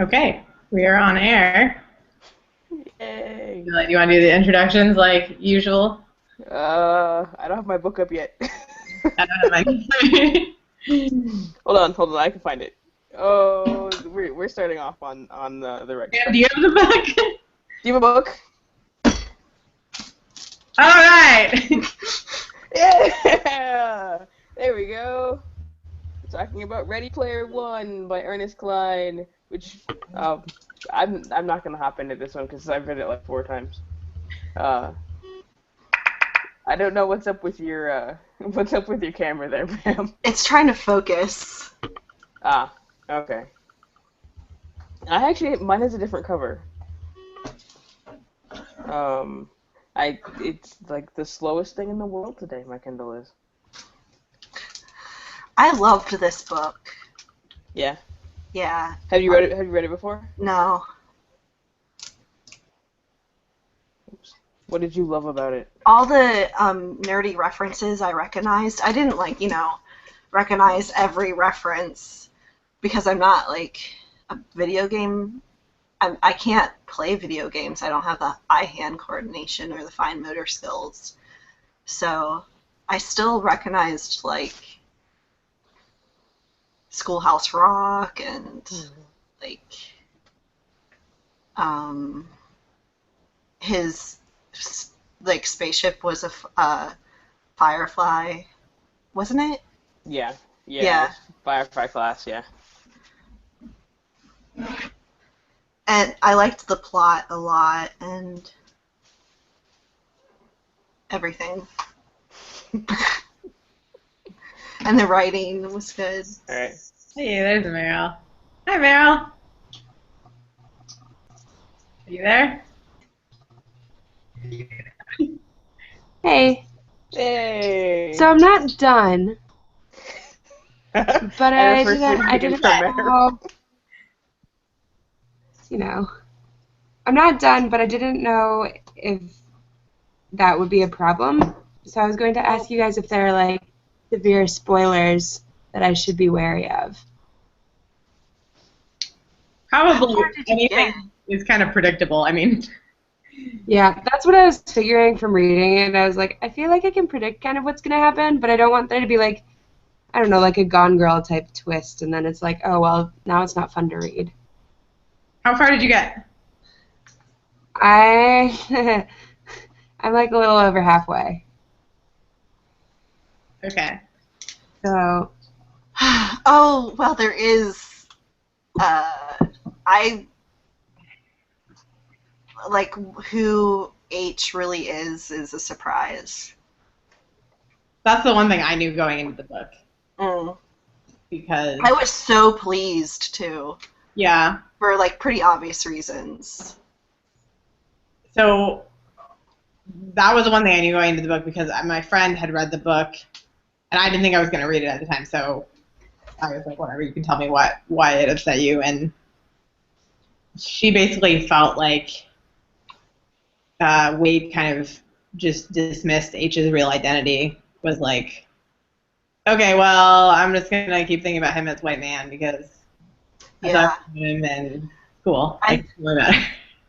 Okay, we are on air. Yay. You want to do the introductions like usual? I don't have my book up yet. I don't have my. Hold on, I can find it. Oh, we're starting off on the right Do foot. you have the book? Do you have a book? All right. Yeah! There we go. We're talking about Ready Player One by Ernest Cline, which um, I'm not gonna hop into this one because I've read it like 4 times. Uh, I don't know what's up with your what's up with your camera there, Pam. It's trying to focus. Ah, okay. I actually mine has a different cover. Um, it's like the slowest thing in the world today. My Kindle is. I loved this book. Yeah. Yeah. Have you read it? Have you read it before? No. Oops. What did you love about it? All the nerdy references I recognized. I didn't recognize every reference because I'm not like a video game. I can't play video games. I don't have the eye-hand coordination or the fine motor skills. So I still recognized like Schoolhouse Rock and like um, his like spaceship was a Firefly, wasn't it? Yeah. Yeah. It Yeah, was Firefly class. Yeah. and I liked the plot a lot and everything, and the writing was good. All right. Hey, there's Meryl. Hi, Meryl. Are you there? Hey, so Hey. I'm not done, And but the I first didn't I reading didn't from Mary. know, you know, I'm not done, but I didn't know if that would be a problem. So I was going to ask Well, you guys if there are like severe spoilers that I should be wary of. How far Probably did you get? anything is kind of predictable. I mean, Yeah, that's what I was figuring from reading it. I was like, I feel like I can predict kind of what's going to happen, but I don't want there to be like, I don't know, like a Gone Girl type twist, and then it's like, oh well, now it's not fun to read. how far did you get? I I'm like a little over halfway. Okay. So Oh, well, there is. I like who H really is a surprise. That's the one thing I knew going into the book Mm. because, I was so pleased too, yeah. for like pretty obvious reasons. So that was the one thing I knew going into the book because my friend had read the book and I didn't think I was going to read it at the time. So I was like, whatever, you can tell me why it upset you. And she basically felt like Wade kind of just dismissed H's real identity. Was like, okay, well, I'm just gonna keep thinking about him as white man because I thought Yeah, him and cool. I, Like, really matter.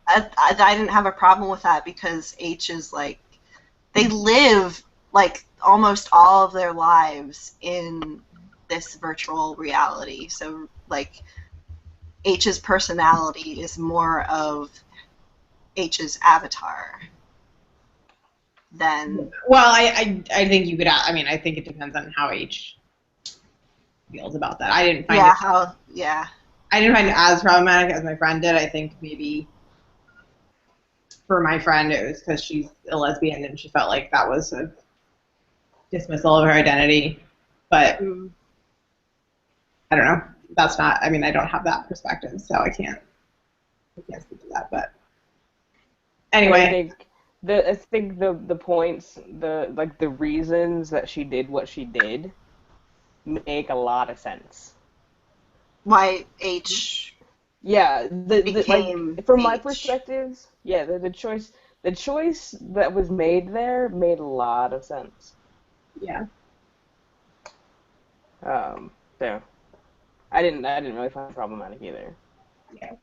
I didn't have a problem with that because H is like they live like almost all of their lives in this virtual reality. So like H's personality is more of H's avatar than Well, I think you could. I mean, I think it depends on how H feels about that. yeah, how yeah. I didn't find it as problematic as my friend did. I think maybe for my friend it was because she's a lesbian and she felt like that was a dismissal of her identity. But Mm. I don't know. That's not. I mean, I don't have that perspective, so I can't speak to that. But but anyway, I think the points, the reasons that she did what she did make a lot of sense. Why H Yeah, the became like from my H. perspective, yeah, the choice that was made there made a lot of sense. yeah. So I didn't really find it problematic either. Yeah.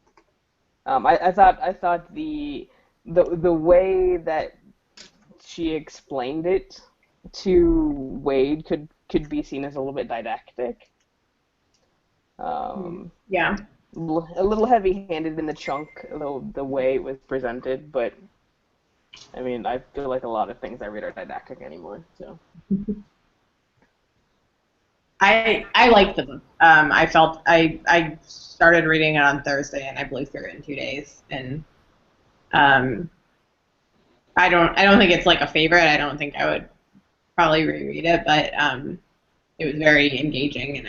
I thought the way that she explained it to Wade could be seen as a little bit didactic. Yeah. A little heavy-handed in the chunk, the way it was presented, but I mean, I feel like a lot of things I read are didactic anymore. So I liked the book. I felt I started reading it on Thursday and I blew through it in 2 days. And I don't think it's like a favorite. I don't think I would probably reread it, but it was very engaging and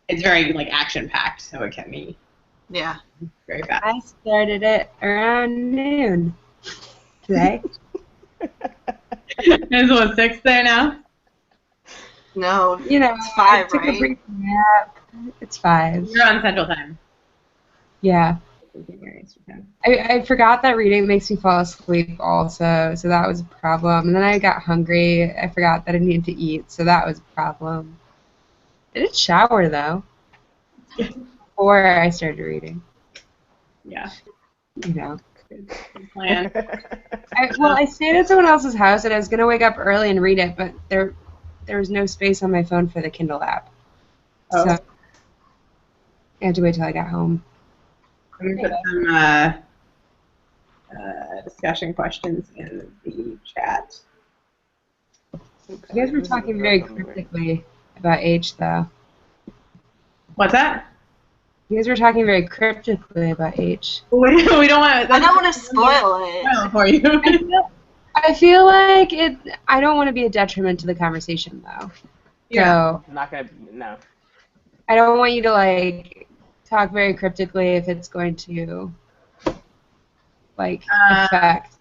it's very like action packed, so it kept me Yeah. very fast. I started it around noon today. Is what 6 there now? No. You know, It's 5, I took right? a brief nap. It's 5. You're on Central Time. Yeah. I forgot that reading makes me fall asleep also, so that was a problem. And then I got hungry. I forgot that I needed to eat, so that was a problem. I did shower, though, before I started reading. Yeah. You know. Good plan. I stayed at someone else's house, and I was going to wake up early and read it, but there was no space on my phone for the Kindle app. Oh. So I had to wait till I got home. I'm going to put some discussion questions in the chat. You guys were talking very cryptically about H, though. What's that? You guys were talking very cryptically about H. We don't want. I don't want to spoil it. For you. I feel like it. I don't want to be a detriment to the conversation, though. Yeah. So not gonna no. I don't want you to like talk very cryptically if it's going to like affect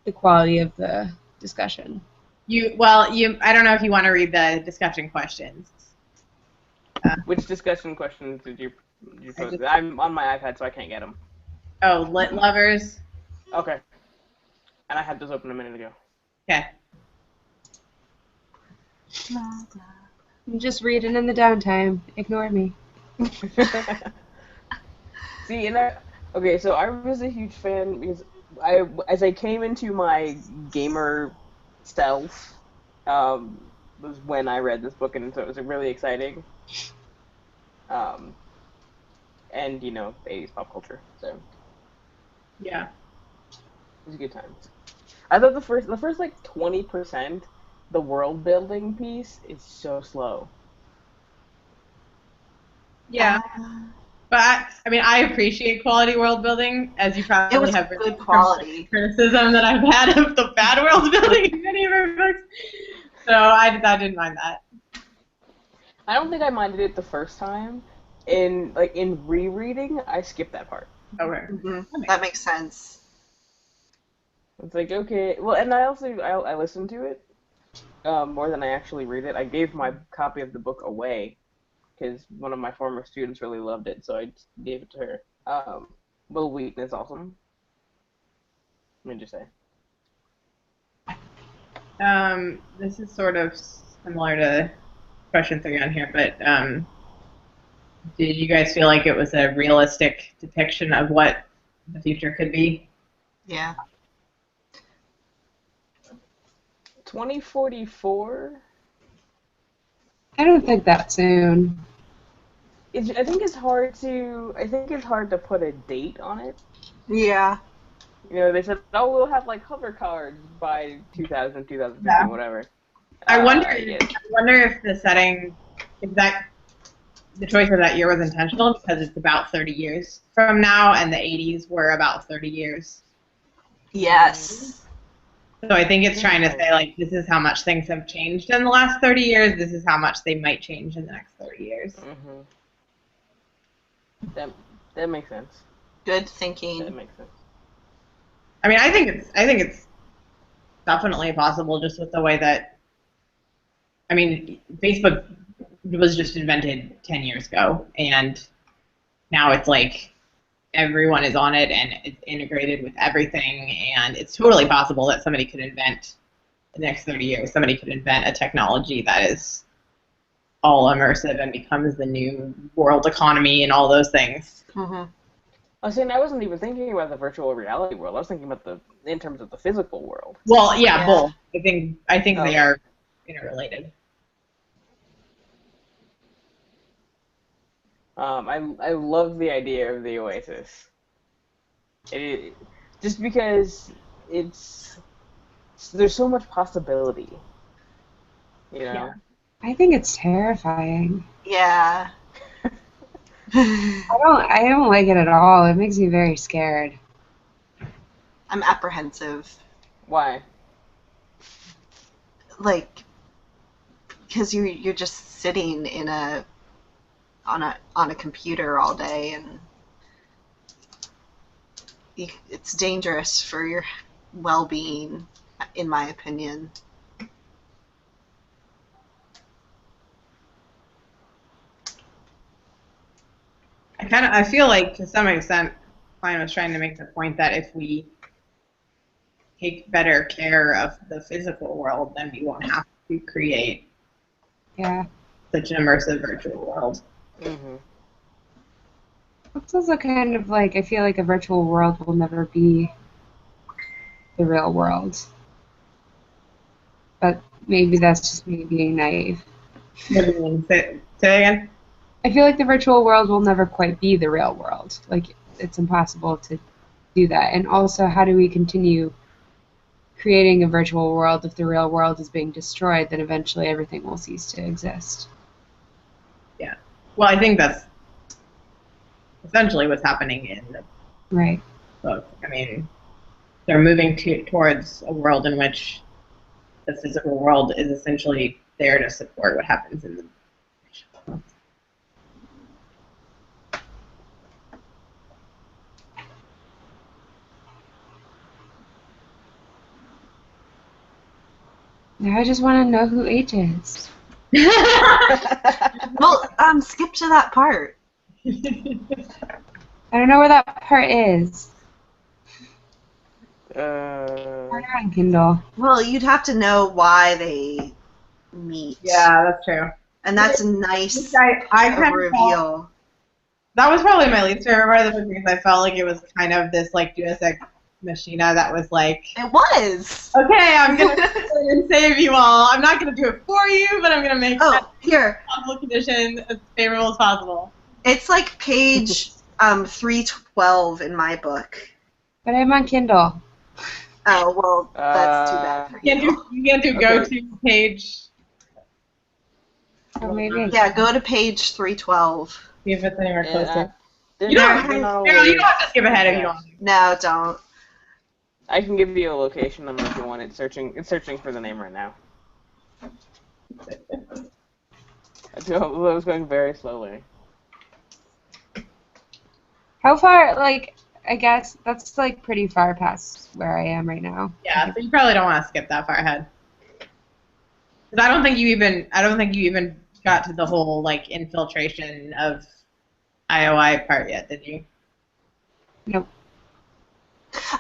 the quality of the discussion. I don't know if you want to read the discussion questions. Which discussion questions did you post? I'm on my iPad, so I can't get them. Oh, lit lovers. Okay. And I had those open a minute ago. Okay. I'm just reading in the downtime. Ignore me. See, okay, so I was a huge fan because as I came into my gamer self, was when I read this book, and so it was really exciting. And the 80s pop culture, so Yeah. it was a good time. I thought the first like 20%, the world building piece is so slow. Yeah. But I appreciate quality world building, as you probably It was have good quality. criticism that I've had of the bad world building in many of our books. So I didn't mind that. I don't think I minded it the first time. In rereading, I skipped that part. Okay. Mm-hmm. That makes sense. It's like, okay, well, and I listened to it more than I actually read it. I gave my copy of the book away because one of my former students really loved it, so I just gave it to her. Will Wheaton is awesome. Let me just say. This is sort of similar to question 3 on here, but did you guys feel like it was a realistic depiction of what the future could be? Yeah. 2044? I don't think that soon. I think it's hard to put a date on it. Yeah. They said, oh, we'll have like hover cards by 2000, 2015, Yeah. whatever. I wonder if the setting, the choice of that year was intentional, because it's about 30 years from now, and the 80s were about 30 years. Yes. So I think it's trying to say, like, this is how much things have changed in the last 30 years, this is how much they might change in the next 30 years. Mm-hmm. That makes sense. Good thinking. That makes sense. I think it's definitely possible, just with the way that, Facebook was just invented 10 years ago, and now it's like everyone is on it and it's integrated with everything, and it's totally possible that somebody could invent, the next 30 years, somebody could invent a technology that is all immersive and becomes the new world economy and all those things. Hmm. I was saying I wasn't even thinking about the virtual reality world. I was thinking about in terms of the physical world. Well, yeah, Yeah. both. I think they Oh. are interrelated. I love the idea of the Oasis. Just because there's so much possibility. You know. Yeah. I think it's terrifying. Yeah. I don't like it at all. It makes me very scared. I'm apprehensive. Why? Like, because you're just sitting on a computer all day, and it's dangerous for your well-being, in my opinion. I feel like to some extent Klein was trying to make the point that if we take better care of the physical world, then we won't have to create Yeah. such an immersive virtual world. Mm-hmm. It's also kind of like, I feel like a virtual world will never be the real world. But maybe that's just me being naive. What do you mean? Say again? I feel like the virtual world will never quite be the real world. Like, it's impossible to do that. And also, how do we continue creating a virtual world if the real world is being destroyed? Then eventually everything will cease to exist. Yeah. Well, I think that's essentially what's happening in the Right. book. I mean, they're moving towards a world in which the physical world is essentially there to support what happens in the Now I just want to know who H is. Well, skip to that part. I don't know where that part is. Turn on Kindle. Well, you'd have to know why they meet. Yeah, that's true. And that's a nice I kind of felt, reveal. that was probably my least favorite part of the book because I felt like it was kind of this like Deus Ex Machina that was like, It was. okay, I'm gonna and save you all. I'm not gonna do it for you, but I'm gonna make Oh, here. possible condition as favorable as possible. It's like page 312 in my book. But I'm on Kindle. Oh, well, that's too bad for you. You can't do go to page. So maybe. Yeah, go to page 312. See if it's anywhere closer. They're You don't, they're not Daryl, you always- don't have to skip ahead if you don't. No, don't. I can give you a location number if you want it. It's searching for the name right now. I was going very slowly. How far, like, I guess that's, like, pretty far past where I am right now. Yeah, so you probably don't want to skip that far ahead. Because I don't think you even got to the whole like infiltration of IOI part yet, did you? Nope.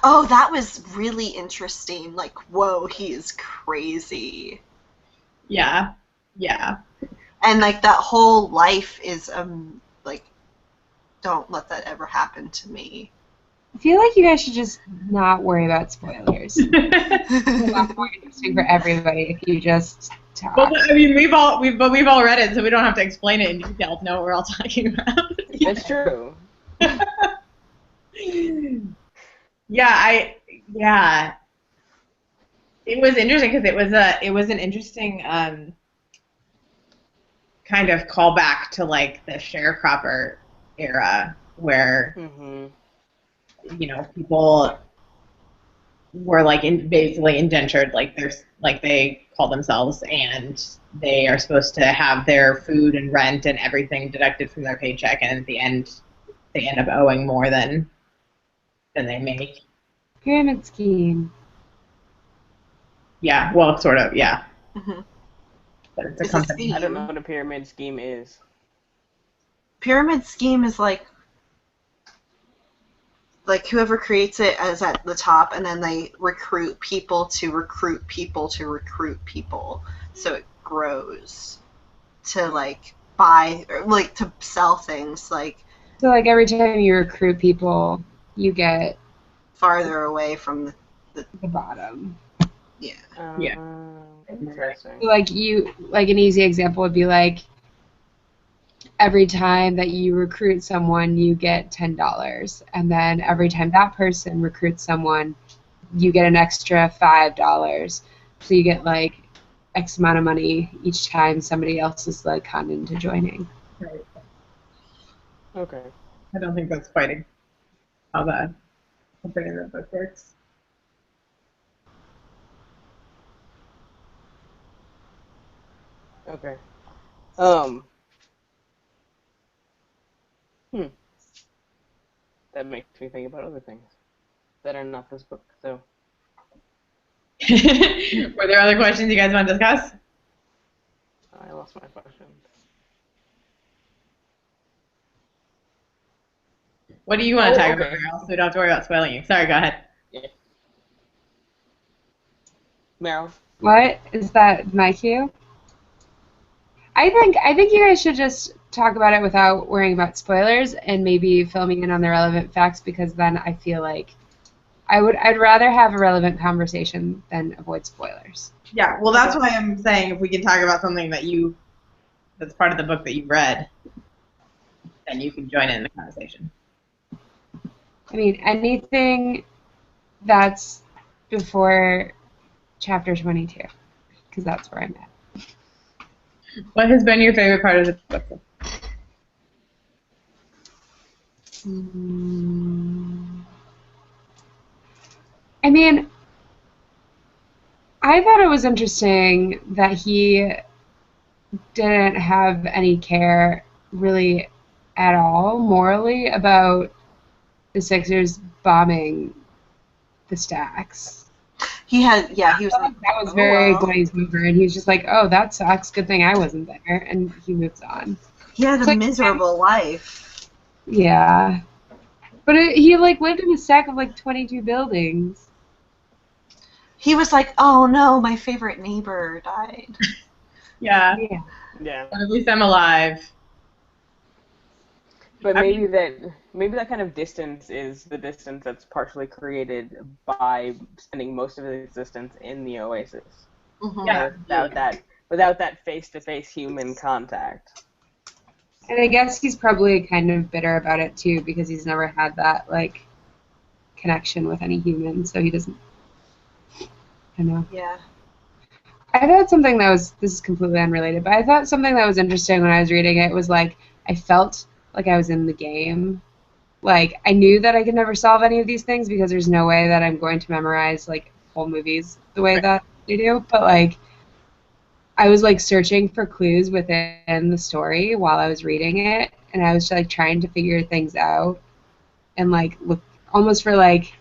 Oh, that was really interesting. Like, whoa, he is crazy. Yeah. Yeah. And, like, that whole life is, like, don't let that ever happen to me. I feel like you guys should just not worry about spoilers. It's a lot more interesting for everybody if you just talk. Well, I mean, we've all read it, so we don't have to explain it in detail to know what we're all talking about. That's true. Yeah, It was interesting because it was an interesting kind of callback to like the sharecropper era where people were like basically indentured, like they call themselves, and they are supposed to have their food and rent and everything deducted from their paycheck, and at the end they end up owing more than they make. Pyramid scheme. Yeah, well, sort of, yeah. Mhm. But it's a It's a company. scheme. I don't know what a pyramid scheme is. Pyramid scheme is like whoever creates it is at the top, and then they recruit people to recruit people to recruit people, so it grows. to like buy or like to sell things like So like every time you recruit people, you get farther away from the the bottom. yeah. Yeah. Interesting. So like an easy example would be like every time that you recruit someone, you get $10, and then every time that person recruits someone, you get an extra $5. So you get like X amount of money each time somebody else is like conned into joining. Right. Okay. I don't think that's quite how the competitive book works. Okay. That makes me think about other things that are not this book. So Were there other questions you guys want to discuss? I lost my question. What do you want to talk about, okay. Meryl, so we don't have to worry about spoiling you? Sorry, go ahead. Yeah. Meryl. What is that, my cue? I think you guys should just talk about it without worrying about spoilers and maybe filming in on the relevant facts, because then I feel like I'd rather have a relevant conversation than avoid spoilers. Yeah, well, that's why I'm saying if we can talk about something that's part of the book that you read, then you can join in the conversation. I mean, anything that's before chapter 22, because that's where I'm at. What has been your favorite part of the book? I mean, I thought it was interesting that he didn't have any care really at all morally about the Sixers bombing the Stacks. He was like, That was "Oh, very well." glazed over, and he was just like, "Oh, that sucks. Good thing I wasn't there," and he moves on. He had It's a like- miserable life. Yeah, but he like lived in a stack of like 22 buildings. He was like, "Oh no, my favorite neighbor died." Yeah, Yeah. Yeah. but at least I'm alive. But I maybe that kind of distance is the distance that's partially created by spending most of his existence in the Oasis. Mhm. Yeah. Without that face-to-face human contact. And I guess he's probably kind of bitter about it too, because he's never had that like connection with any human, so he doesn't. I don't know. Yeah. I thought something that was, this is completely unrelated, but I thought something that was interesting when I was reading it was like I felt like I was in the game. Like I knew that I could never solve any of these things because there's no way that I'm going to memorize like whole movies the way that they do, but like I was like searching for clues within the story while I was reading it, and I was like trying to figure things out and like look almost for like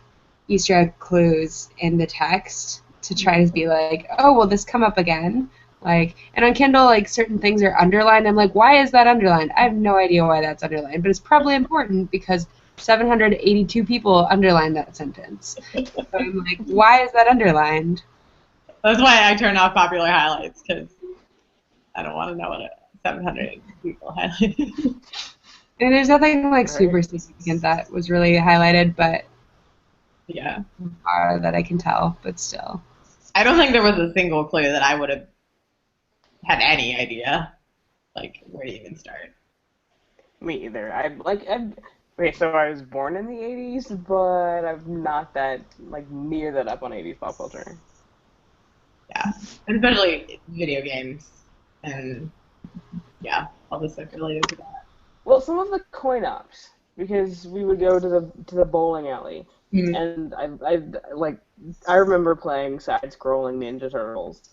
Easter egg clues in the text to try to be like, oh, will this come up again? Like, and on Kindle, like certain things are underlined. I'm like, why is that underlined? I have no idea why that's underlined, but it's probably important because 782 people underlined that sentence. So I'm like, why is that underlined? That's why I turn off popular highlights, because I don't want to know what 700 people highlighted. And there's nothing like super significant that was really highlighted, but Yeah. that I can tell, but still. I don't think there was a single clue that I would have had any idea, like, where to even start. Me either. Okay, so I was born in the 80s, but I'm not that, like, near that up on 80s pop culture. Yeah. And especially video games and, yeah, all the stuff related to that. Well, some of the coin ops, because we would go to the bowling alley, Mhm. and I remember playing side-scrolling Ninja Turtles,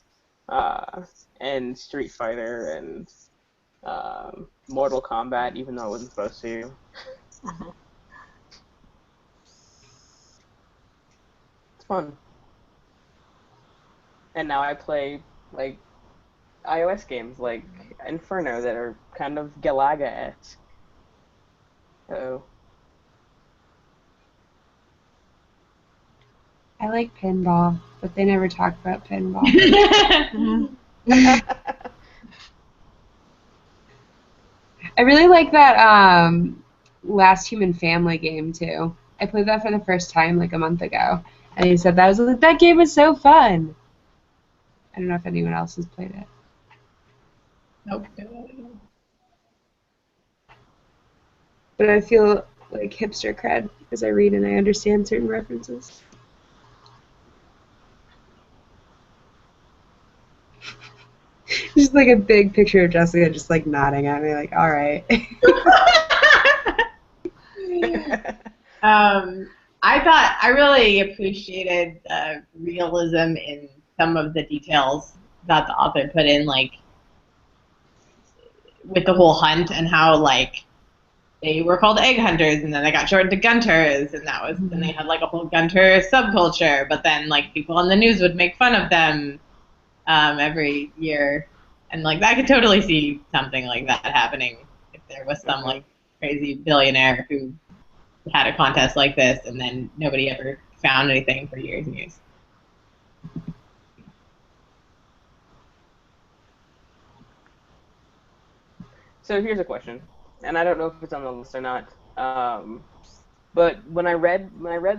and Street Fighter and Mortal Kombat, even though I wasn't supposed to. Mhm. It's fun. And now I play like iOS games like Inferno that are kind of Galaga-esque. Oh. I like pinball, but they never talk about pinball. Mhm. I really like that Last Human Family game too. I played that for the first time like a month ago, and he said that game was so fun. I don't know if anyone else has played it. Nope. But I feel like hipster cred because I read and I understand certain references. Just like a big picture of Jessica just like nodding at me like, all right. I really appreciated the realism in some of the details that the author put in, like with the whole hunt and how like they were called egg hunters and then they got shortened to gunters and that was then they had like a whole gunter subculture, but then like people on the news would make fun of them every year, and like I could totally see something like that happening if there was some like crazy billionaire who had a contest like this and then nobody ever found anything for years and years. So here's a question, and I don't know if it's on the list or not. But when I read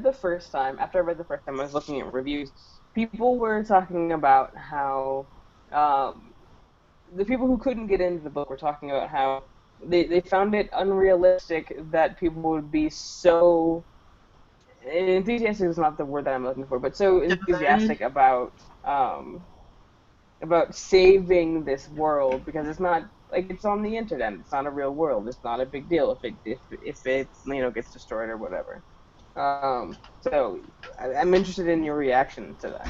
the first time, after I read the first time, I was looking at reviews. People were talking about how the people who couldn't get into the book were talking about how they found it unrealistic that people would be so enthusiastic is not the word that I'm looking for, but so enthusiastic about saving this world because it's not like it's on the internet. It's not a real world. It's not a big deal if it gets destroyed or whatever. So I'm interested in your reaction to that.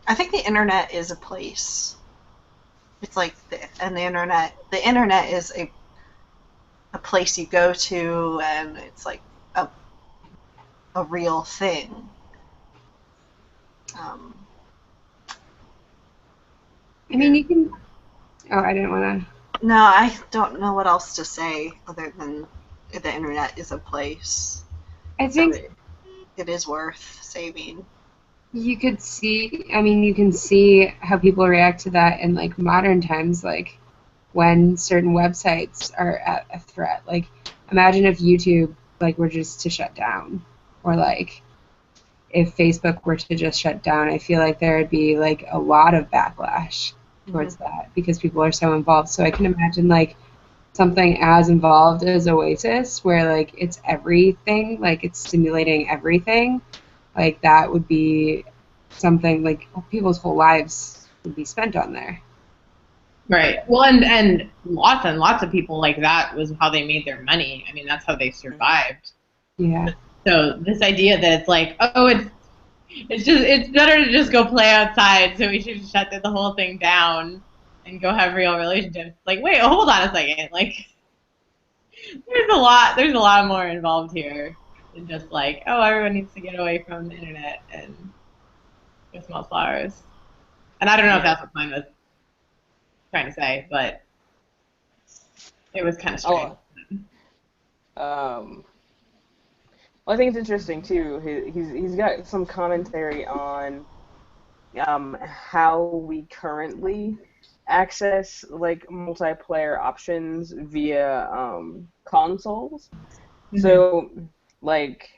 I think the internet is a place. It's like the internet is a place you go to, and it's like a real thing. I mean, you can. Oh, I didn't want to. No, I don't know what else to say other than the internet is a place. I think so it is worth saving. You could see. I mean, you can see how people react to that in like modern times, like when certain websites are at a threat. Like, imagine if YouTube like were just to shut down, or like if Facebook were to just shut down. I feel like there would be like a lot of backlash towards that because people are so involved. So I can imagine like something as involved as Oasis, where like it's everything, like it's stimulating everything. Like that would be something like people's whole lives would be spent on there. Right. Well, and lots of people like that was how they made their money. I mean, that's how they survived. Yeah. So this idea that it's like, oh, it's better to just go play outside, so we should shut the whole thing down and go have real relationships. Like, wait, hold on a second. Like, there's a lot more involved here than just like, oh, everyone needs to get away from the internet and go smell flowers. And I don't know if that's what mine was trying to say, but it was kind of strange. Well, I think it's interesting too. He's got some commentary on how we currently access like multiplayer options via consoles. Mm-hmm. So like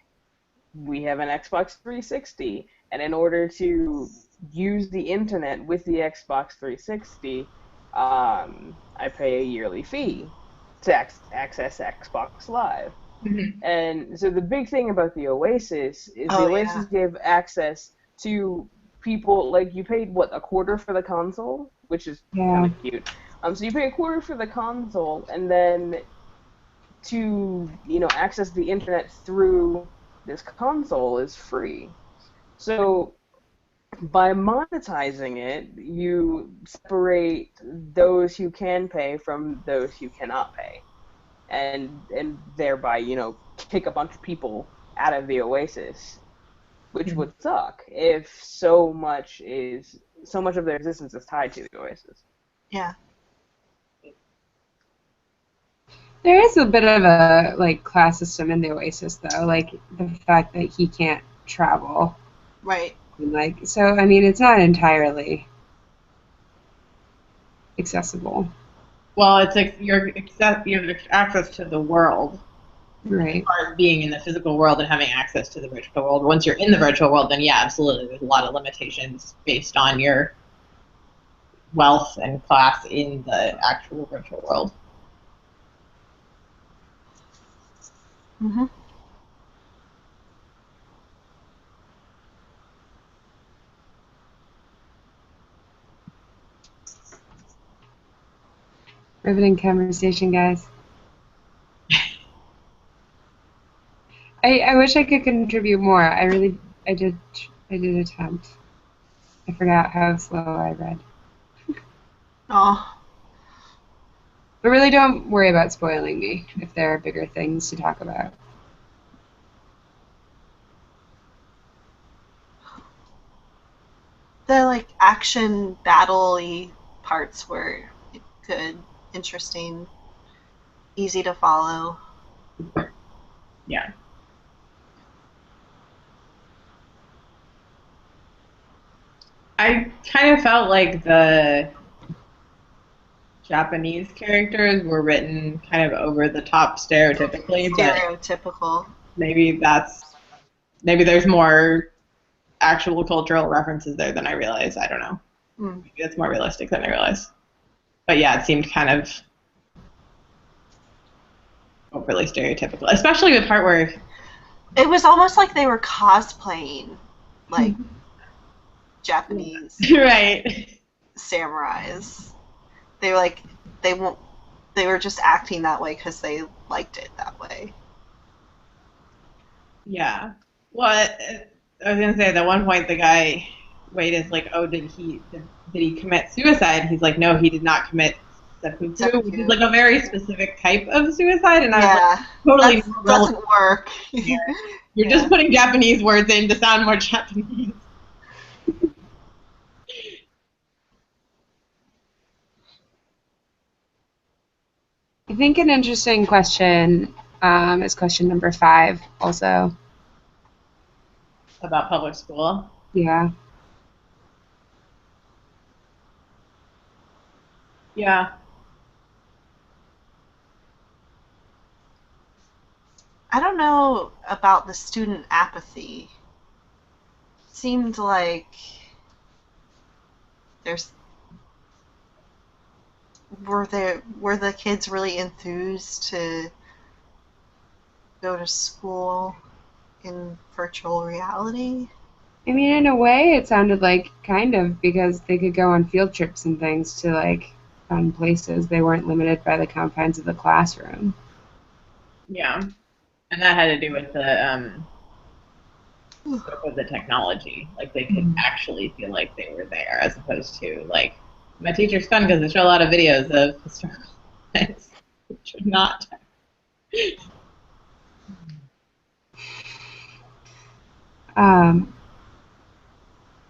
we have an Xbox 360, and in order to use the internet with the Xbox 360, I pay a yearly fee to access Xbox Live. Mm-hmm. And so the big thing about the Oasis is Oasis gave access to people, like you paid, what, $0.25 for the console? Which is kind of cute. So you pay $0.25 for the console, and then to, access the internet through this console is free. So by monetizing it, you separate those who can pay from those who cannot pay. And thereby, kick a bunch of people out of the Oasis, which would suck if so much of their existence is tied to the Oasis. Yeah. There is a bit of a like class system in the Oasis, though, like the fact that he can't travel. Right. Like, so I mean, it's not entirely accessible. Well, it's like your access to the world. Right. As far as being in the physical world and having access to the virtual world. Once you're in the virtual world, then yeah, absolutely, there's a lot of limitations based on your wealth and class in the actual virtual world. Mhm. Riveting conversation, guys. I wish I could contribute more. I did attempt. I forgot how slow I read. Oh, But really don't worry about spoiling me if there are bigger things to talk about. the like action battle-y parts were good, interesting, easy to follow. Yeah. I kind of felt like the Japanese characters were written kind of over the top stereotypically, but Stereotypical. maybe there's more actual cultural references there than I realized. I don't know. Mm. Maybe it's more realistic than I realized. But yeah, it seemed kind of overly stereotypical, especially the part where It was almost like they were cosplaying, like Japanese right. samurais. They were like they won't. They were just acting that way because they liked it that way. Yeah. Well, I was gonna say at one point the guy Wade is like, oh, did he commit suicide? He's like, no, he did not commit seppuku, which is like a very specific type of suicide, and I was like, totally that doesn't work. Yeah. You're just putting Japanese words in to sound more Japanese. I think an interesting question is question number 5 also. About public school. Yeah. Yeah. I don't know about the student apathy. Seemed like were the kids really enthused to go to school in virtual reality? I mean, in a way, it sounded like kind of because they could go on field trips and things to like fun places. They weren't limited by the confines of the classroom. Yeah. And that had to do with the scope of the technology. Like they could actually feel like they were there, as opposed to like my teacher's fun because they show a lot of videos of historical events, which are not.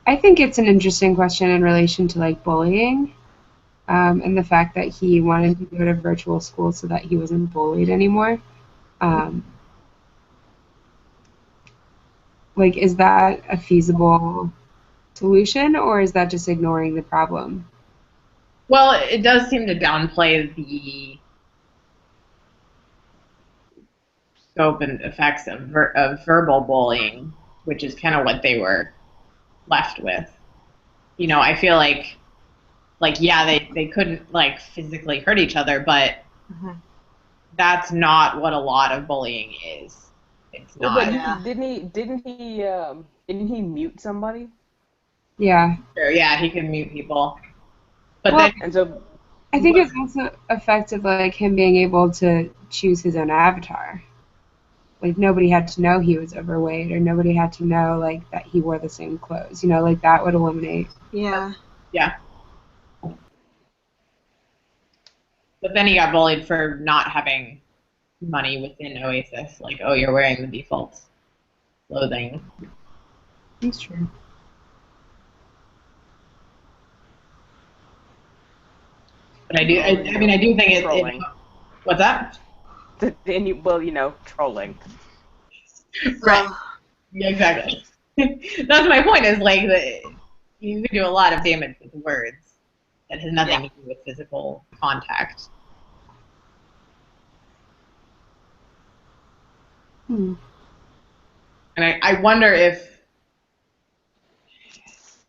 I think it's an interesting question in relation to like bullying, and the fact that he wanted to go to virtual school so that he wasn't bullied anymore. Like, is that a feasible solution, or is that just ignoring the problem? Well, it does seem to downplay the scope and effects of verbal bullying, which is kind of what they were left with. You know, I feel like yeah, they couldn't like physically hurt each other, but that's not what a lot of bullying is. It's not. But didn't he mute somebody? Yeah. Sure, yeah, he can mute people. But Well, then, And so I think it's also effective, like him being able to choose his own avatar. Like nobody had to know he was overweight, or nobody had to know like that he wore the same clothes. You know, like that would eliminate. Yeah. yeah. But then he got bullied for not having money within Oasis. Like, oh, you're wearing the default clothing. That's true. But I do think it. What's that? And trolling. Right. Yeah, exactly. That's my point. Is like you can do a lot of damage with words that has nothing to do with physical contact. Hmm. And I wonder if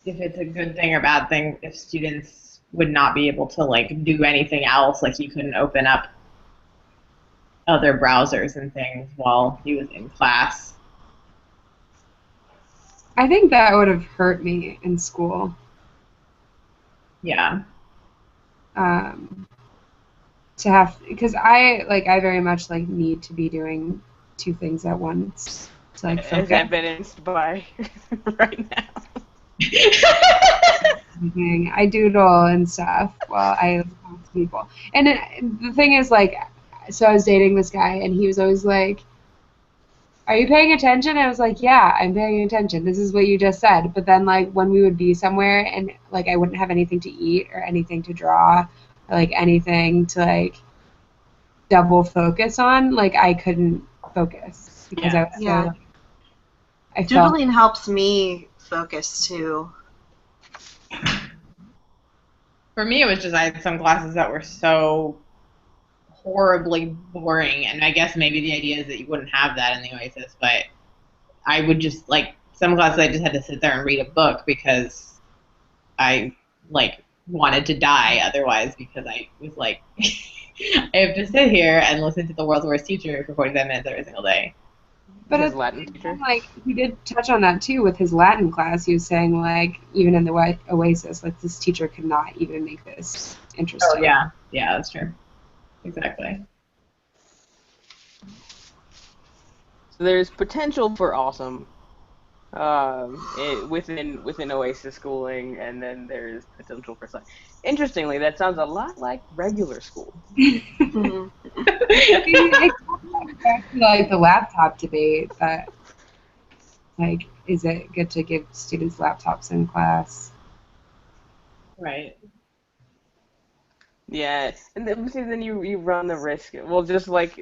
it's a good thing or bad thing if students would not be able to like do anything else, like you couldn't open up other browsers and things while he was in class. I think that would have hurt me in school. Yeah. Um, to have because I very much like need to be doing two things at once to like As focus. evidenced by right now. I doodle and stuff while I talk to people. And the thing is, like, so I was dating this guy, and he was always like, "Are you paying attention?" I was like, "Yeah, I'm paying attention. This is what you just said." But then, like, when we would be somewhere and like I wouldn't have anything to eat or anything to draw, or like anything to like double focus on, like I couldn't focus because I was so Yeah. like, I felt. Doodling helps me focus too. For me, it was just I had some classes that were so horribly boring, and I guess maybe the idea is that you wouldn't have that in the Oasis, but I would just like some classes I just had to sit there and read a book because I like wanted to die otherwise because I was like I have to sit here and listen to the world's worst teacher for 45 minutes every single day. But His at the Latin same teacher. time, like he did touch on that too with his Latin class. He was saying like even in the Oasis, like this teacher could not even make this Oh interesting. yeah, yeah, that's true. Exactly. So there's potential for awesome within Oasis schooling, and then there's potential for such. Interestingly, that sounds a lot like regular school. Mhm. It comes back to like the laptop debate that like is it good to give students laptops in class? Right. Yeah, and then see, then you run the risk. Well, just like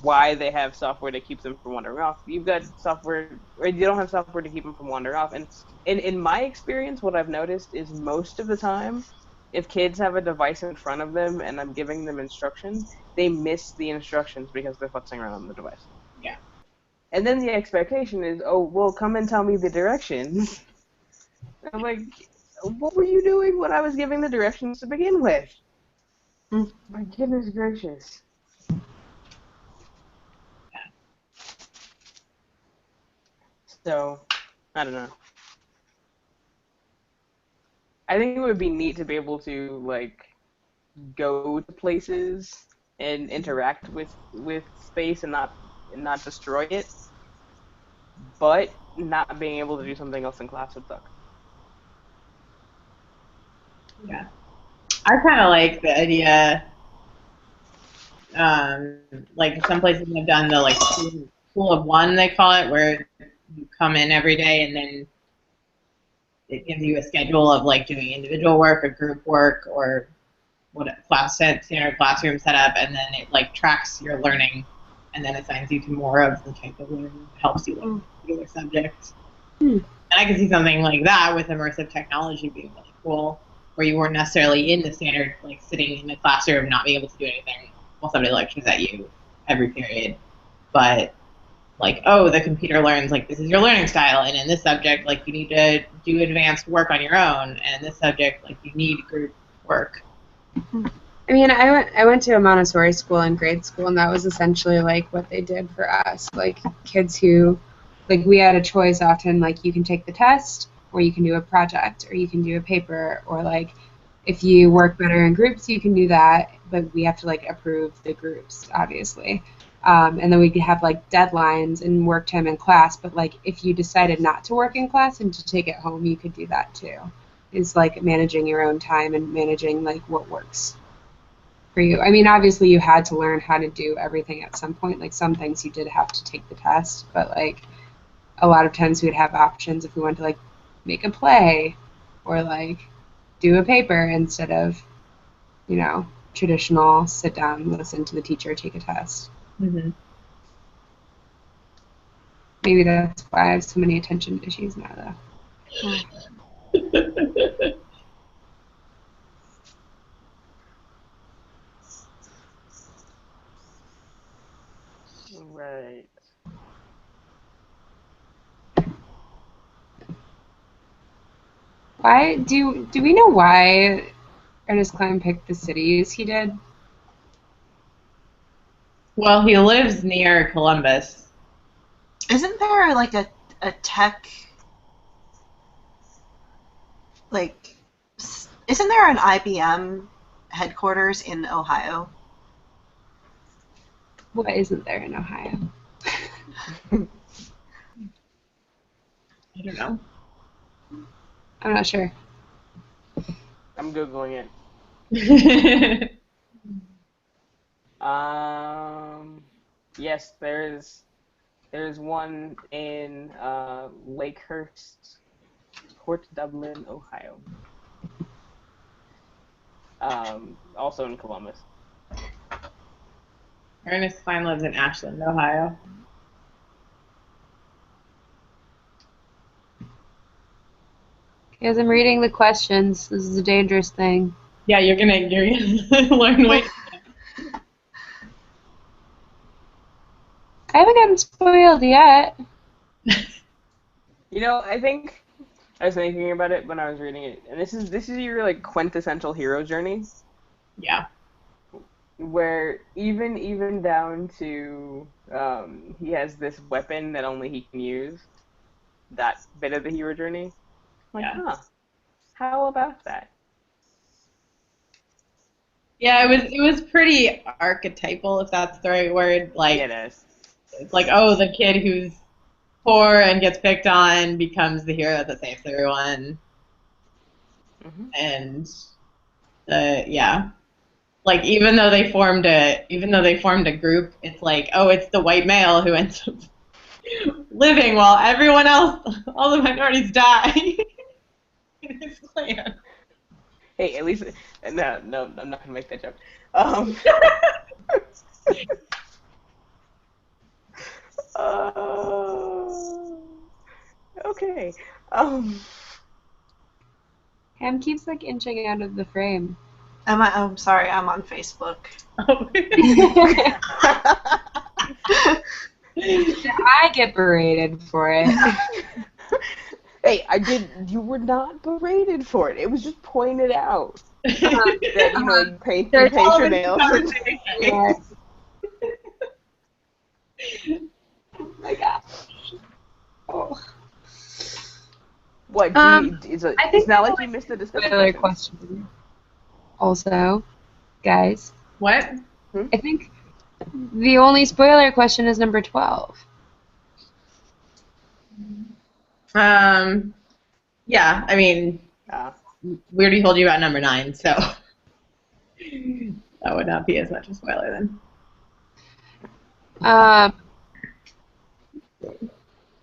why they have software to keep them from wandering off. You've got software, or you don't have software to keep them from wandering off. And in my experience, what I've noticed is most of the time, if kids have a device in front of them and I'm giving them instructions, they miss the instructions because they're futzing around on the device. Yeah. And then the expectation is, oh, well, come and tell me the directions. I'm like, what were you doing when I was giving the directions to begin with? Mm. My goodness gracious. So, I don't know. I think it would be neat to be able to like go to places and interact with space and not destroy it, but not being able to do something else in class would suck. Yeah. I kind of like the idea. Like some places have done the like school of one, they call it, where you come in every day and then it gives you a schedule of like doing individual work or group work or what standard classroom setup, and then it like tracks your learning and then assigns you to more of the type of learning that helps you learn a particular subject. Hmm. And I can see something like that with immersive technology being really cool, where you weren't necessarily in the standard, like sitting in the classroom, not being able to do anything while somebody lectures at you every period. But like, oh, the computer learns like this is your learning style, and in this subject, like you need to do advanced work on your own, and in this subject, like you need group work. I mean, I went to a Montessori school in grade school, and that was essentially like what they did for us. Like kids who, like we had a choice often, like you can take the test, or you can do a project, or you can do a paper, or like if you work better in groups, you can do that. But we have to like approve the groups, obviously. And then we could have like deadlines and work time in class. But like if you decided not to work in class and to take it home, you could do that too. It's like managing your own time and managing like what works for you? I mean, obviously you had to learn how to do everything at some point. Like some things you did have to take the test, but like a lot of times we'd have options if we wanted to like make a play or like do a paper instead of, traditional sit down, listen to the teacher, take a test. Mm-hmm. Maybe that's why I have so many attention issues now though. Right. Why do we know why Ernest Cline picked the cities he did? Well, he lives near Columbus. Isn't there like a tech like isn't there an IBM headquarters in Ohio? What isn't there in Ohio? I don't know. I'm not sure. I'm googling it. Yes, there's one in Lakehurst, Port Dublin, Ohio. Also in Columbus. Ernest Cline lives in Ashland, Ohio. Because I'm reading the questions. This is a dangerous thing. Yeah, you're gonna learn way. I haven't gotten spoiled yet. You know, I think I was thinking about it when I was reading it, and this is your like quintessential hero journey, Yeah. where even down to he has this weapon that only he can use. That bit of the hero journey. I'm like, Yeah. huh? How about that? Yeah, it was pretty archetypal, if that's the right word. Like, Yeah, it is. it's like, oh, the kid who's poor and gets picked on becomes the hero that saves everyone. Mm-hmm. And yeah, like even though they formed a group, it's like, oh, it's the white male who ends up living while everyone else, all the minorities die in his clan. Hey, at least no, I'm not gonna make that joke. Um, okay. Ham keeps like inching out of the frame. I'm sorry, I'm on Facebook. I get berated for it. Hey, you were not berated for it. It was just pointed out that you paint your nails. Yeah. Oh my gosh. Oh. What? I think It's not like you missed the discussion. Spoiler question. Also, guys, What? I think the only spoiler question is number 12. Yeah, I mean, we already told you about number 9, so that would not be as much a spoiler then. I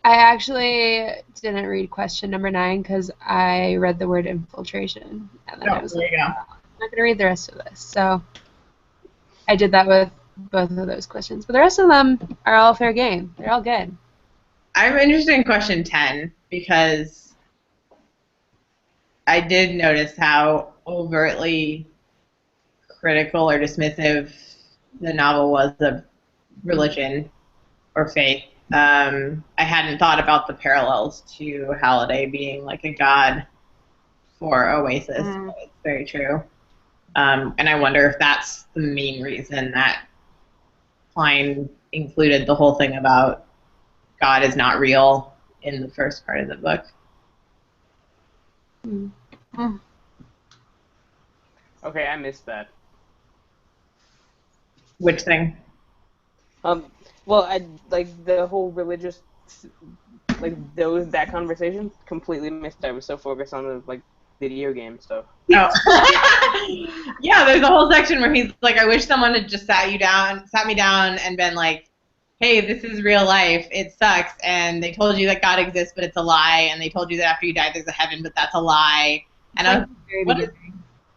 actually didn't read question number 9 because I read the word infiltration, and then I was there like, you go. I'm not gonna read the rest of this. So I did that with both of those questions, but the rest of them are all fair game. They're all good. I'm interested in question 10 because I did notice how overtly critical or dismissive the novel was of religion or faith. I hadn't thought about the parallels to Halliday being like a god for Oasis, but it's very true. And I wonder if that's the main reason that Cline included the whole thing about God is not real in the first part of the book. Okay, I missed that. Which thing? Well, I like the whole religious, like that conversation completely missed. I was so focused on the video game stuff. Oh. Yeah, there's a whole section where he's like, I wish someone had just sat me down and been like, hey, this is real life. It sucks. And they told you that God exists, but it's a lie. And they told you that after you die, there's a heaven, but that's a lie. And I was,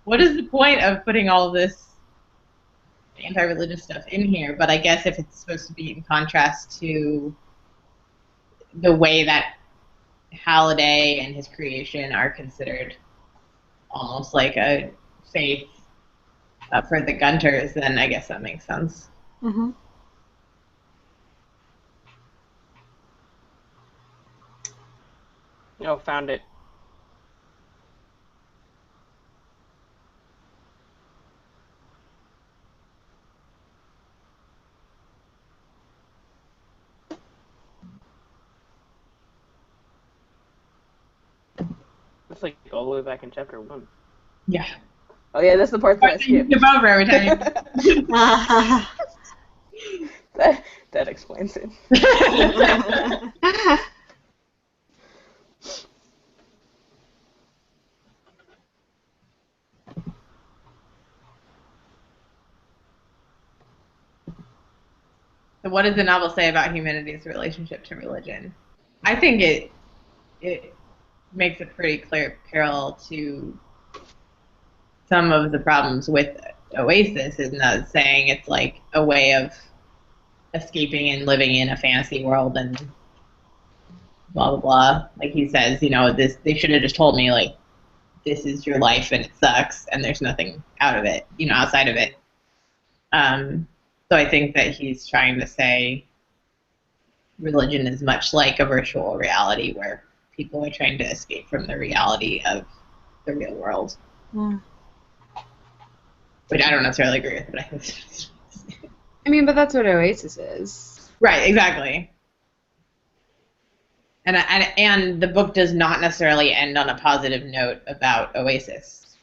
what is the point of putting all this anti-religious stuff in here? But I guess if it's supposed to be in contrast to the way that Halliday and his creation are considered almost like a faith for the Gunters, then I guess that makes sense. Mm-hmm. Oh, found it. That's like all the way back in chapter 1. Yeah. Oh yeah, that's the part that I You skipped. skip over every time. that explains it. So what does the novel say about humanity's relationship to religion? I think it makes a pretty clear parallel to some of the problems with Oasis, in that saying it's like a way of escaping and living in a fantasy world and blah blah blah. Like he says, this they should have just told me like this is your life and it sucks and there's nothing out of it, outside of it. So I think that he's trying to say religion is much like a virtual reality where people are trying to escape from the reality of the real world. Mm. Which I don't necessarily agree with, but I think I mean, but that's what Oasis is. right, exactly. And the book does not necessarily end on a positive note about Oasis.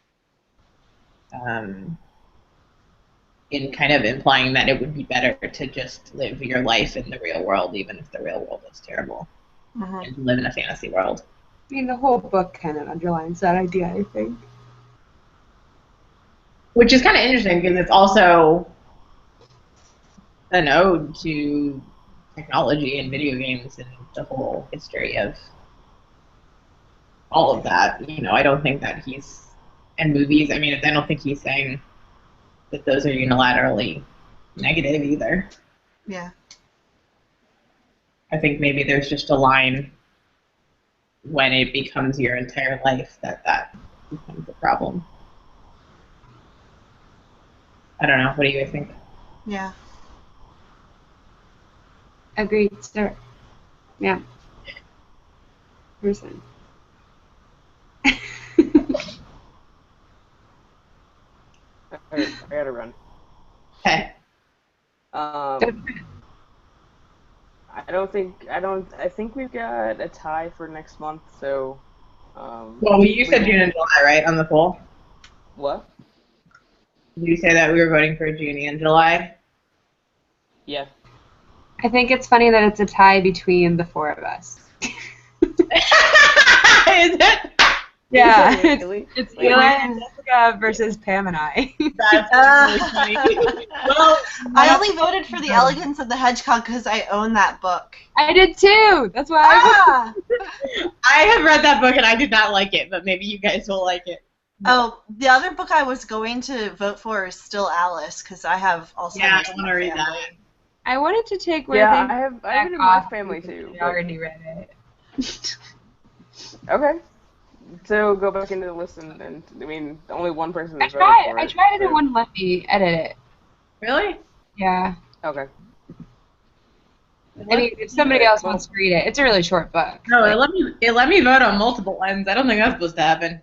In kind of implying that it would be better to just live your life in the real world, even if the real world is terrible, and live in a fantasy world. I mean, the whole book kind of underlines that idea, I think. Which is kind of interesting because it's also an ode to technology and video games and the whole history of all of that. I don't think that and movies, I don't think he's saying that those are unilaterally negative either. Yeah. I think maybe there's just a line when it becomes your entire life that becomes a problem. I don't know. What do you guys think? Yeah. Agreed, sir. Yeah. Person. I gotta run. Okay. I think we've got a tie for next month, so. Well, you said June and July, right, on the poll? What? Did you say that we were voting for June and July? Yeah. I think it's funny that it's a tie between the four of us. Is it? Yeah, Really? it's Eli and Jessica versus Pam and I. That's really funny. Well, I only voted for The Elegance of the Hedgehog because I own that book. I did too. That's why. Ah! I have read that book and I did not like it, but maybe you guys will like it. Oh, the other book I was going to vote for is still Alice because I have Alzheimer's. Yeah, I want to read that. I wanted to take Yeah, Where I have Back it in my Off family because too. I but- already read it. Okay. So go back into the list and only one person I has voted tried. for it. I tried it and so- it wouldn't let me edit it. Really? Yeah. Okay. I mean, if somebody else wants to read it, it's a really short book. No, it let me vote on multiple ones. I don't think that's supposed to happen.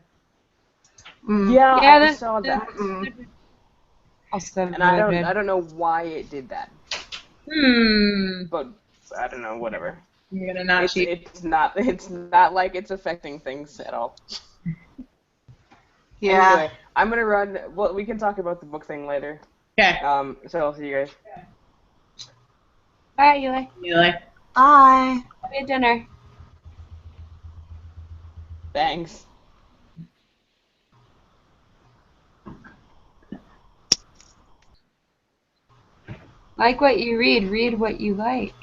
Mm. Yeah, Yeah, I that- saw that. Also, And I don't know why it did that, but I don't know. Whatever. You're gonna not cheat. It's not like it's affecting things at all. Yeah. Anyway, I'm gonna run. Well, we can talk about the book thing later. Okay. So I'll see you guys. Bye, Eli. Eli. Bye. Happy dinner. Thanks. Like what you read what you like.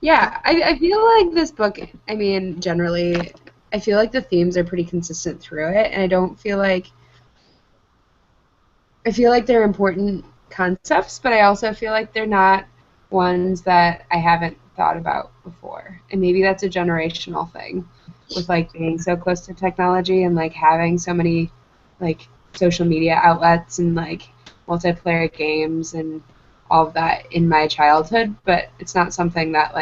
Yeah, I feel like this book, generally, I feel like the themes are pretty consistent through it, and I feel like they're important concepts, but I also feel like they're not ones that I haven't thought about before. And maybe that's a generational thing with being so close to technology and having so many social media outlets and multiplayer games and all of that in my childhood, but it's not something that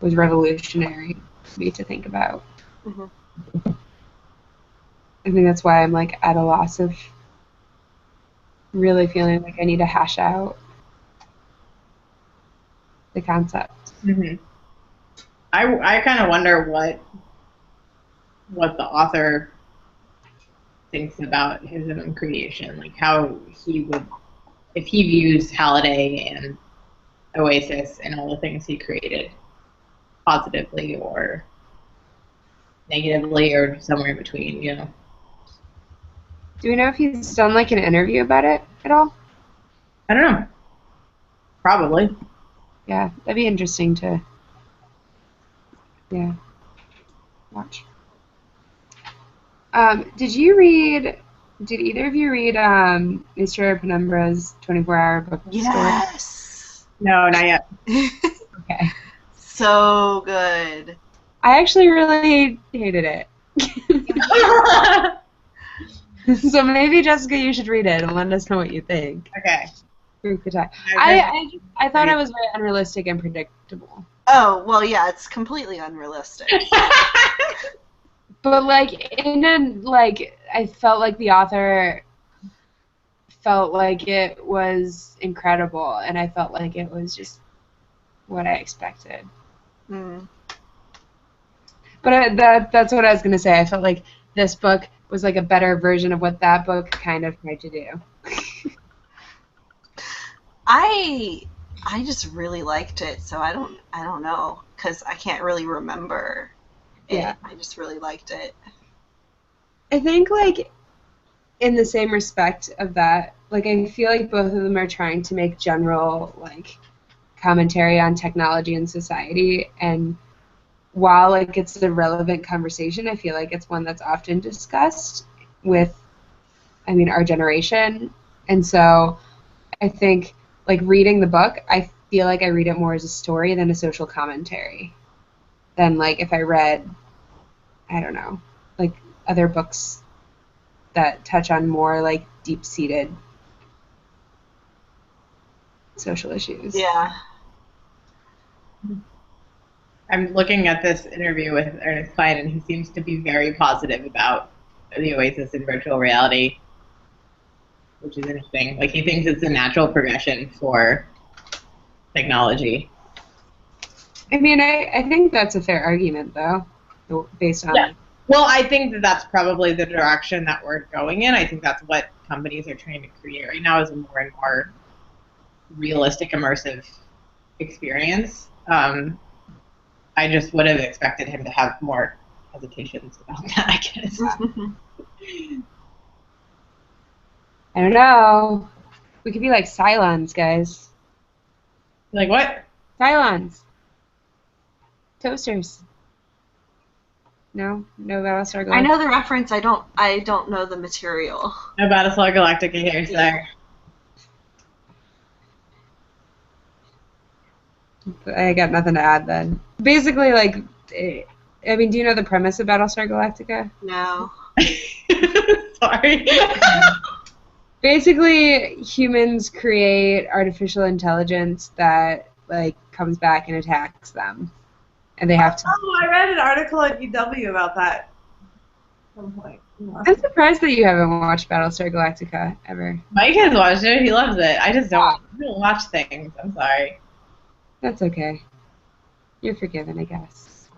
was revolutionary for me to think about. Mhm. I think that's why I'm at a loss of really feeling like I need to hash out the concept. Mm-hmm. I kind of wonder what the author thinks about his own creation, like how he would, if he views Halliday and Oasis and all the things he created positively or negatively or somewhere in between, you know. Do we know if he's done like an interview about it at all? I don't know. Probably. Yeah, that'd be interesting to, yeah, watch. Did either of you read Mr. Penumbra's 24-hour bookstore? Yes. No, not yet. Okay. So good. I actually really hated it. So maybe, Jessica, you should read it and let us know what you think. Okay. I thought it was very unrealistic and predictable. Oh, well, yeah, it's completely unrealistic. But I felt like the author felt like it was incredible, and I felt like it was just what I expected. Mm. But that's what I was gonna say. I felt like this book was like a better version of what that book kind of tried to do. I just really liked it, so I don't know, because I can't really remember it. Yeah. I just really liked it. I think, like, in the same respect of that, like, I feel like both of them are trying to make general, like, commentary on technology and society, and while, like, it's a relevant conversation, I feel like it's one that's often discussed with, I mean, our generation, and so I think, like, reading the book, I feel like I read it more as a story than a social commentary, than, like, if I read, I don't know, like, other books that touch on more, like, deep-seated social issues. Yeah. I'm looking at this interview with Ernest Cline, and he seems to be very positive about the Oasis in virtual reality, which is interesting. Like, he thinks it's a natural progression for technology. I mean, I think that's a fair argument, though, based on... Yeah. Well, I think that that's probably the direction that we're going in. I think that's what companies are trying to create right now, is a more and more realistic, immersive experience. I just would have expected him to have more hesitations about that, I guess. I don't know. We could be like Cylons, guys. Like what? Cylons. Toasters. No? No Battlestar Galactica? I know the reference. I don't know the material. No Battlestar Galactica here, sorry. I got nothing to add then. Basically, like, I mean, do you know the premise of Battlestar Galactica? No. Sorry. Basically, humans create artificial intelligence that, like, comes back and attacks them. And they have to... Oh, I read an article at UW about that at some point. I'm surprised that you haven't watched Battlestar Galactica ever. Mike has watched it. He loves it. I just don't watch things. I'm sorry. That's okay. You're forgiven, I guess.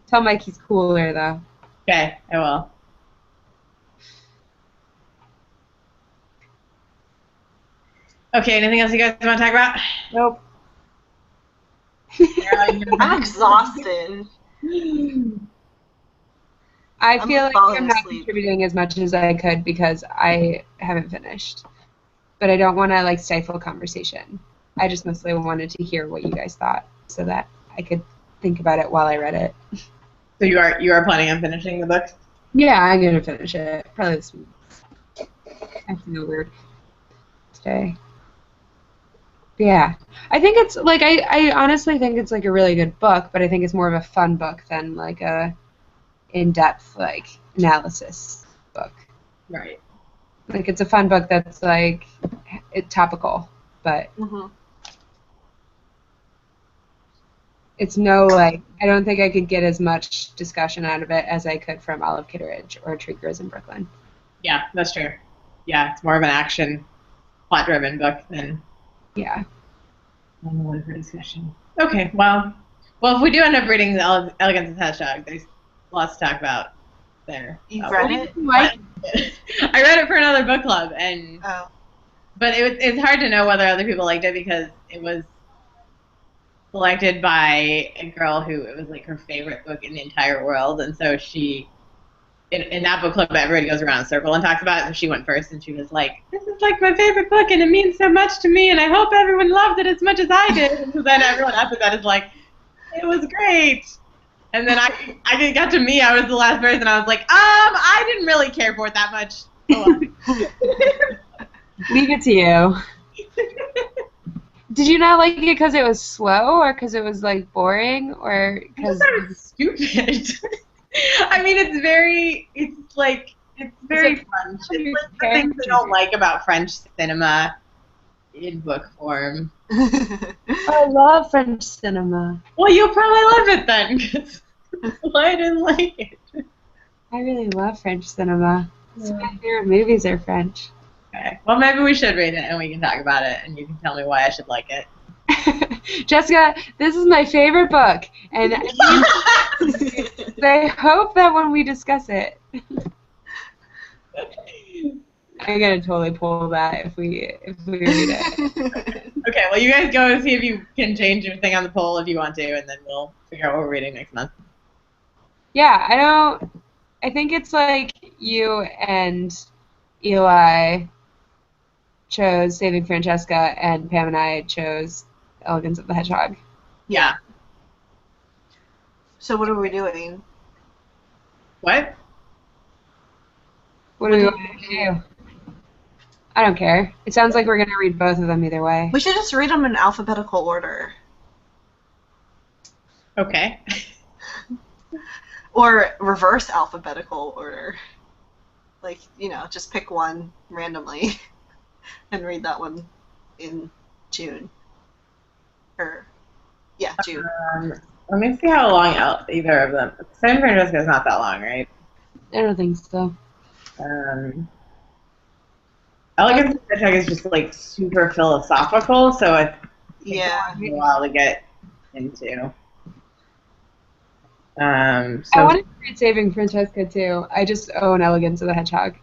Tell Mike he's cooler, though. Okay, I will. Okay, anything else you guys want to talk about? Nope. I'm exhausted. I feel like falling I'm not asleep. contributing as much as I could because I haven't finished. But I don't want to, like, stifle conversation. I just mostly wanted to hear what you guys thought so that I could think about it while I read it. So you are planning on finishing the book? Yeah, I'm going to finish it. Probably this week. I feel weird today. Yeah. I think it's, like, I honestly think it's, like, a really good book, but I think it's more of a fun book than, like, a in-depth, like, analysis book. Right. Like, it's a fun book that's, like, topical, but it's no, like, I don't think I could get as much discussion out of it as I could from Olive Kitteridge or Tree Grows in Brooklyn. Yeah, that's true. Yeah, it's more of an action, plot-driven book than... Yeah. One for discussion. Okay, well, if we do end up reading the Elegance of the Hedgehog, there's lots to talk about there. You've read it? Like, I read it for another book club, and Oh. but it's hard to know whether other people liked it because it was selected by a girl who it was like her favorite book in the entire world, and so she. In that book club, everybody goes around in a circle and talks about it. So she went first, and she was like, "This is like my favorite book, and it means so much to me, and I hope everyone loved it as much as I did." And so then everyone after that is like, "It was great." And then I got to me. I was the last person. I was like, I didn't really care for it that much. Oh, well. leave it to you. Did you not like it because it was slow, or because it was like boring, or because Because it's stupid. I mean, it's very French. It's like the things I don't like about French cinema in book form. I love French cinema. Well, you'll probably love it then, because I didn't like it. I really love French cinema. Some of my favorite movies are French. Okay. Well, maybe we should read it and we can talk about it, and you can tell me why I should like it. Jessica, this is my favorite book, and I hope that when we discuss it, I'm gonna totally pull that if we read it. Okay. Well, you guys go and see if you can change your thing on the poll if you want to, and then we'll figure out what we're reading next month. Yeah, I think it's like you and Eli chose Saving Francesca, and Pam and I chose Elegance of the Hedgehog. Yeah. So what are we doing? What? What do we want to do? I don't care. It sounds like we're going to read both of them either way. We should just read them in alphabetical order. Okay. Or reverse alphabetical order. Like, just pick one randomly and read that one in June. June. Let me see how long either of them. San Francisco is not that long, right? I don't think so. Elegance of the Hedgehog is just like super philosophical, so it Yeah. takes a while to get into. I wanted to read Saving Francesca too. I just own Elegance of the Hedgehog.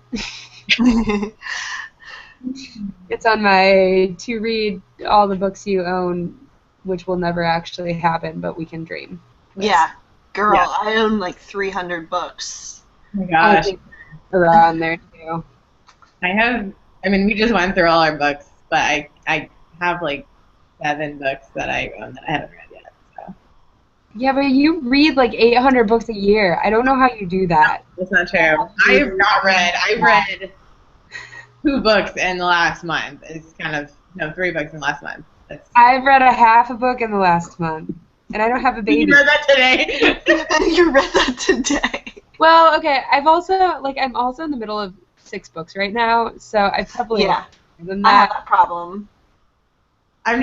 It's on my to read all the books you own, which will never actually happen, but we can dream. Yeah. Girl, Yeah. I own like 300 books. Oh my I gosh. think around there too. I mean, we just went through all our books, but I have like 7 books that I own that I haven't read yet. So. Yeah, but you read like 800 books a year. I don't know how you do that. That's not true. I read 2 books in the last month. It's kind of, no, 3 books in the last month. I've read a half a book in the last month, and I don't have a baby. You read that today? You read that today. Well, okay. I'm also in the middle of 6 books right now, so I probably Yeah. more than I have that. that problem. I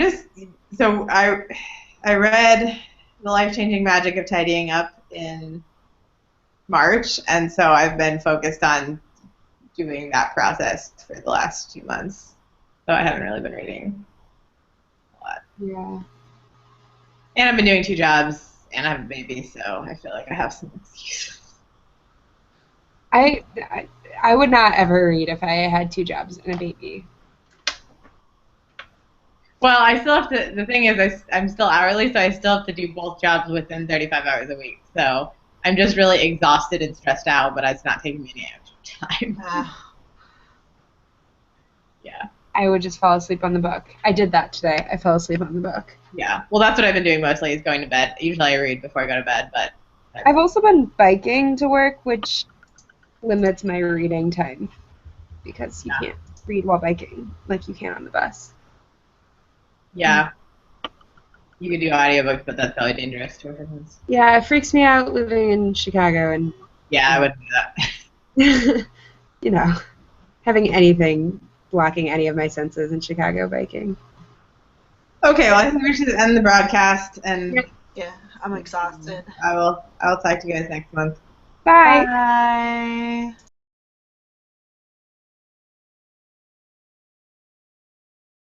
read The Life-Changing Magic of Tidying Up in March, and so I've been focused on doing that process for the last 2 months. So I haven't really been reading a lot. Yeah. And I've been doing 2 jobs, and I have a baby, so I feel like I have some excuses. I would not ever read if I had 2 jobs and a baby. Well, I still have to. The thing is, I'm still hourly, so I still have to do both jobs within 35 hours a week. So I'm just really exhausted and stressed out, but it's not taking me any extra time. Yeah. I would just fall asleep on the book. I did that today. I fell asleep on the book. Yeah. Well, that's what I've been doing mostly is going to bed. Usually I read before I go to bed, but. I've also been biking to work, which limits my reading time because you can't read while biking like you can on the bus. Yeah. You could do audiobooks, but that's probably dangerous to everyone's. Yeah, it freaks me out living in Chicago and Yeah, I wouldn't do that. having anything blocking any of my senses in Chicago biking. Okay, well, I think we should end the broadcast, and Yeah, I'm exhausted. I'll talk to you guys next month. Bye. Bye.